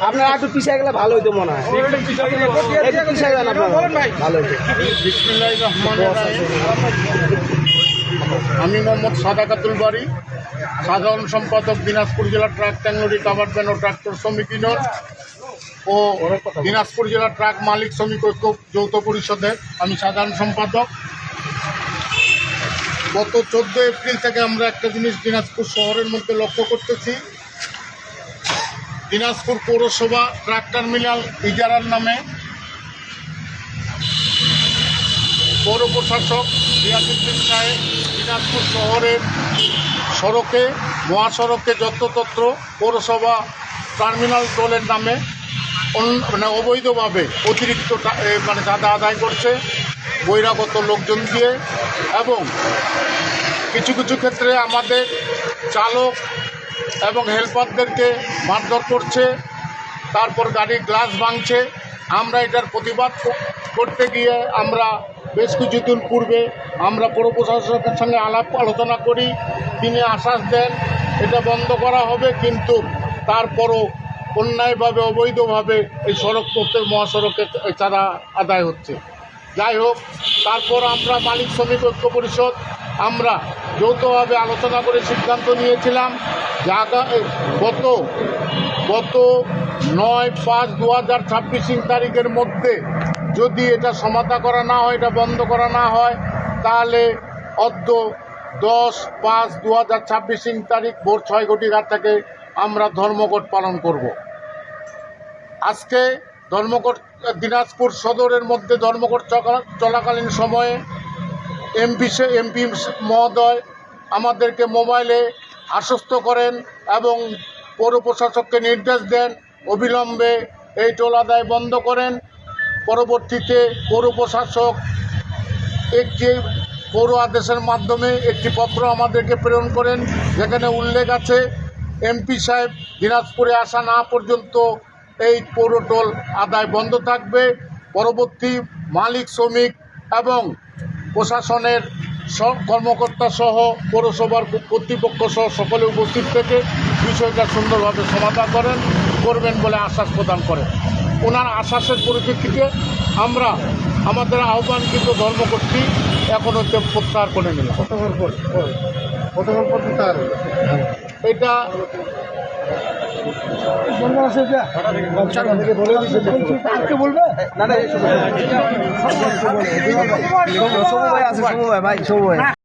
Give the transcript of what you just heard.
আপনারা একটু পিছিয়ে গেলে ভালো হইতো মনে হয়, পিছিয়ে গেলেন আপনারা ভালো হইতো। আমি মোহাম্মদ সাদাকাতুল বাড়ি, সাধারণ সম্পাদক দিনাজপুর জেলা ট্রাক ট্যাংলরি কাভার্ড ভ্যান ও ট্রাক্টর শ্রমিক ইউনিয়ন ও দিনাজপুর জেলা ট্রাক মালিক শ্রমিক ঐক্য যৌথ পরিষদের আমি সাধারণ সম্পাদক। গত 14 এপ্রিল থেকে আমরা একটা জিনিস দিনাজপুর শহরের মধ্যে লক্ষ্য করতেছি, দিনাজপুর পৌরসভা ট্রাক টার্মিনাল ইজারার নামে পৌর প্রশাসক রিয়াজউদ্দিন সাহেব দিনাজপুর শহরের সড়কে মহাসড়কে যত্রতত্র পৌরসভা টার্মিনাল টোলের নামে অবৈধভাবে অতিরিক্ত চাঁদা আদায় করছে বহিরাগত লোকজন দিয়ে, এবং কিছু কিছু ক্ষেত্রে আমাদের চালক এবং হেল্পারদেরকে মারধর করছে, তারপর গাড়ির গ্লাস ভাঙছে। আমরা এটার প্রতিবাদ করতে গিয়ে আমরা বেশ কিছুদিন পূর্বে আমরা পৌর প্রশাসকের সঙ্গে আলোচনা করি, তিনি আশ্বাস দেন এটা বন্ধ করা হবে, কিন্তু তারপরও অন্যায়ভাবে অবৈধভাবে এই সড়ক প্রত্যেক মহাসড়কে চাঁদা আদায় হচ্ছে। যাই হোক, তারপর আমরা মালিক শ্রমিক ঐক্য পরিষদ আমরা যৌথভাবে আলোচনা করে সিদ্ধান্ত নিয়েছিলাম যে গত 9/5/2026 তারিখের মধ্যে যদি এটা সমাধা করা না হয়, এটা বন্ধ করা না হয়, তাহলে 10/5/2026 তারিখ ভোর 6 ঘটিকা থেকে আমরা ধর্মঘট পালন করব। আজকে ধর্মঘট দিনাজপুর সদরের মধ্যে ধর্মঘট চলাকালীন সময়ে এমপি মহোদয় আমাদেরকে মোবাইলে আশ্বস্ত করেন এবং পৌর প্রশাসককে নির্দেশ দেন অবিলম্বে এই টোল আদায় বন্ধ করেন। পরবর্তীতে পৌর প্রশাসক একটি পৌর আদেশের মাধ্যমে একটি পত্র আমাদেরকে প্রেরণ করেন, যেখানে উল্লেখ আছে এমপি সাহেব দিনাজপুরে আসা না পর্যন্ত এই পৌর টোল আদায় বন্ধ থাকবে। পরবর্তী মালিক শ্রমিক এবং প্রশাসনের কর্মকর্তা সহ পৌরসভার কর্তৃপক্ষ সহ সকলে উপস্থিত থেকে বিষয়টা সুন্দরভাবে সমাধান করবেন বলে আশ্বাস প্রদান করেন। ওনার আশ্বাসের পরিপ্রেক্ষিতে আমরা আমাদের আহ্বানকৃত ধর্মঘটটি এখন প্রত্যাহার করে নিলাম। কতক্ষণ পর প্রত্যাহার এটা বলবে না,